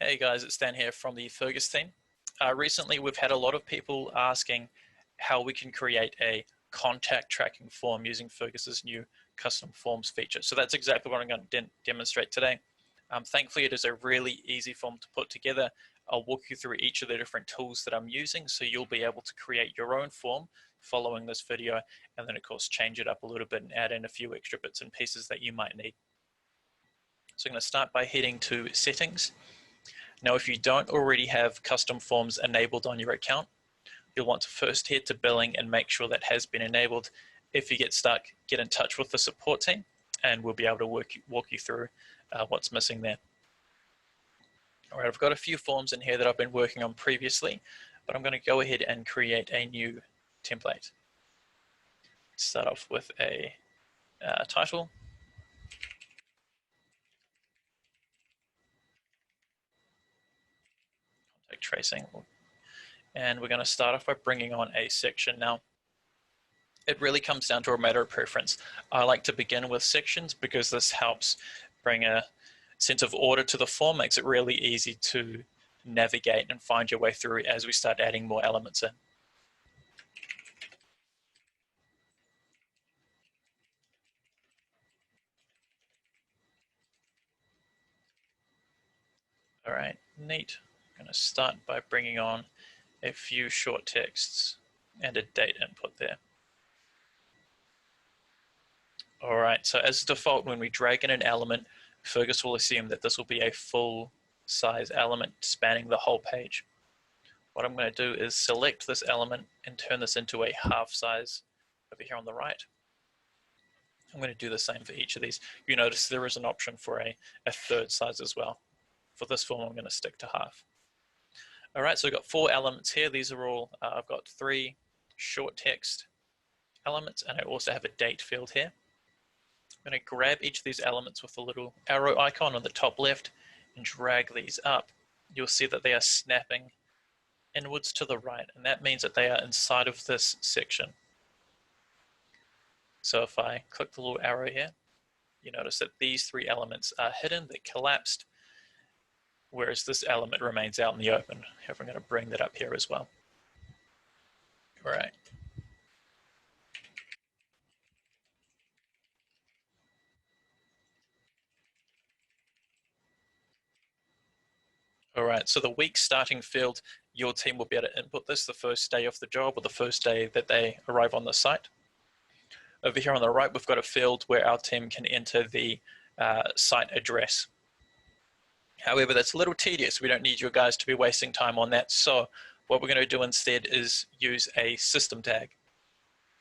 Hey guys, it's Dan here from the Fergus team. Recently, we've had a lot of people asking how we can create a contact tracking form using Fergus's new custom forms feature. So that's exactly what I'm going to demonstrate today. Thankfully, it is a really easy form to put together. I'll walk you through each of the different tools that I'm using so you'll be able to create your own form following this video, and then of course change it up a little bit and add in a few extra bits and pieces that you might need. So I'm going to start by heading to Settings. Now, if you don't already have custom forms enabled on your account, you'll want to first head to billing and make sure that has been enabled. If you get stuck, get in touch with the support team and we'll be able to walk you through what's missing there. All right, I've got a few forms in here that I've been working on previously, but I'm going to go ahead and create a new template. Start off with a title. Contact tracing. And we're going to start off by bringing on a section. Now, it really comes down to a matter of preference. I like to begin with sections because this helps bring a sense of order to the form, makes it really easy to navigate and find your way through as we start adding more elements in. All right, neat. I'm going to start by bringing on a few short texts and a date input there. All right, so as default, when we drag in an element, Fergus will assume that this will be a full size element spanning the whole page. What I'm going to do is select this element and turn this into a half size over here on the right. I'm going to do the same for each of these. You notice there is an option for a third size as well. For this form, I'm going to stick to half. All right, so I've got 4 elements here. These are all, I've got 3 short text elements, and I also have a date field here. I'm going to grab each of these elements with a little arrow icon on the top left and drag these up. You'll see that they are snapping inwards to the right, and that means that they are inside of this section. So if I click the little arrow here, you notice that these 3 elements are hidden, they're collapsed, whereas this element remains out in the open. However, I'm going to bring that up here as well. All right. All right, so the week starting field, your team will be able to input this the first day of the job or the first day that they arrive on the site. Over here on the right, we've got a field where our team can enter the site address. However, that's a little tedious. We don't need you guys to be wasting time on that. So what we're going to do instead is use a system tag.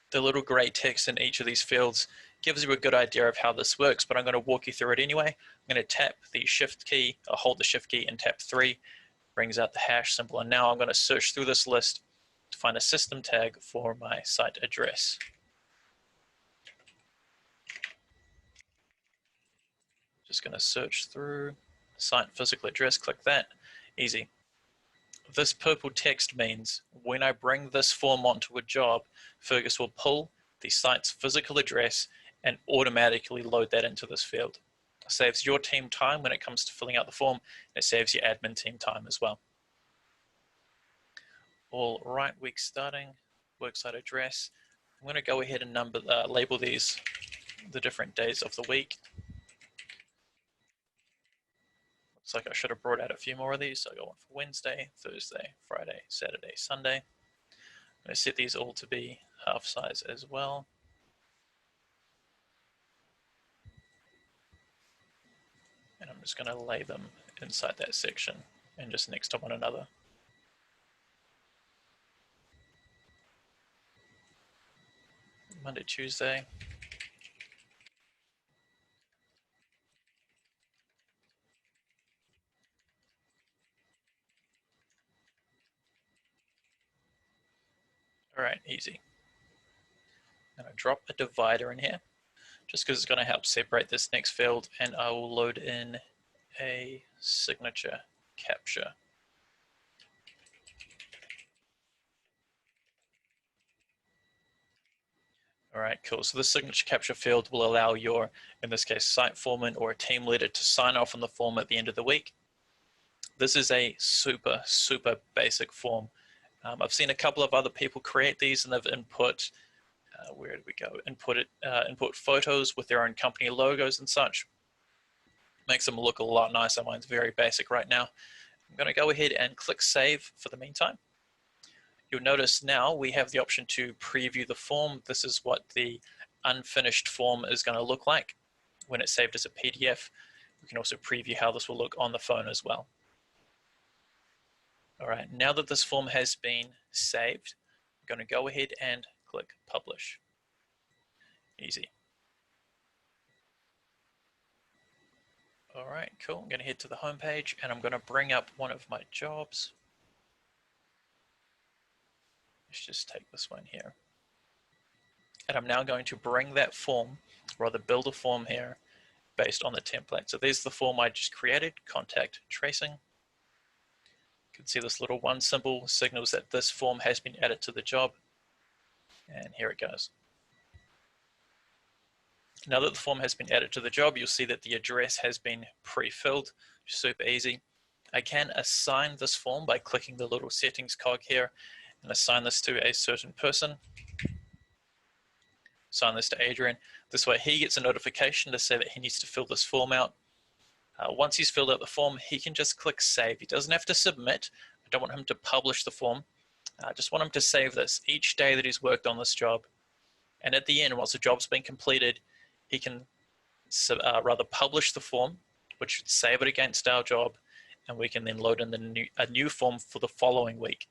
The little gray text in each of these fields gives you a good idea of how this works, but I'm going to walk you through it anyway. I'm going to tap the shift key, or hold the shift key and tap 3, brings out the hash symbol. And now I'm going to search through this list to find a system tag for my site address. Just going to search through site physical address, click that, easy. This purple text means when I bring this form onto a job, Fergus will pull the site's physical address and automatically load that into this field. It saves your team time when it comes to filling out the form, and it saves your admin team time as well. All right, week starting, worksite address. I'm going to go ahead and label these the different days of the week. Looks like I should have brought out a few more of these. So I got one for Wednesday, Thursday, Friday, Saturday, Sunday. I'm going to set these all to be half size as well. And I'm just going to lay them inside that section and just next to one another. Monday, Tuesday. All right, easy. I'm going to drop a divider in here just because it's going to help separate this next field, and I will load in a signature capture. All right, cool. So the signature capture field will allow your, in this case, site foreman or a team leader to sign off on the form at the end of the week. This is a super, super basic form. I've seen a couple of other people create these, and they've input, where did we go? Input photos with their own company logos and such. Makes them look a lot nicer. Mine's very basic right now. I'm going to go ahead and click save for the meantime. You'll notice now we have the option to preview the form. This is what the unfinished form is going to look like when it's saved as a PDF. We can also preview how this will look on the phone as well. All right, now that this form has been saved, I'm going to go ahead and click publish. Easy. All right, cool. I'm going to head to the home page and I'm going to bring up one of my jobs. Let's just take this one here. And I'm now going to bring that form, or rather build a form here based on the template. So there's the form I just created, contact tracing. You can see this little one symbol signals that this form has been added to the job. And here it goes. Now that the form has been added to the job, you'll see that the address has been pre-filled. Super easy. I can assign this form by clicking the little settings cog here and assign this to a certain person. Assign this to Adrian. This way he gets a notification to say that he needs to fill this form out. Once he's filled out the form, he can just click save. He doesn't have to submit. I don't want him to publish the form. I just want him to save this each day that he's worked on this job. And at the end, once the job's been completed, he can rather publish the form, which should save it against our job, and we can then load in a new form for the following week.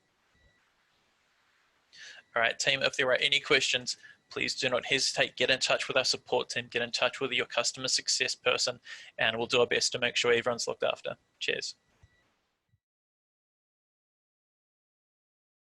All right, team, if there are any questions, please do not hesitate. Get in touch with our support team. Get in touch with your customer success person, and we'll do our best to make sure everyone's looked after. Cheers.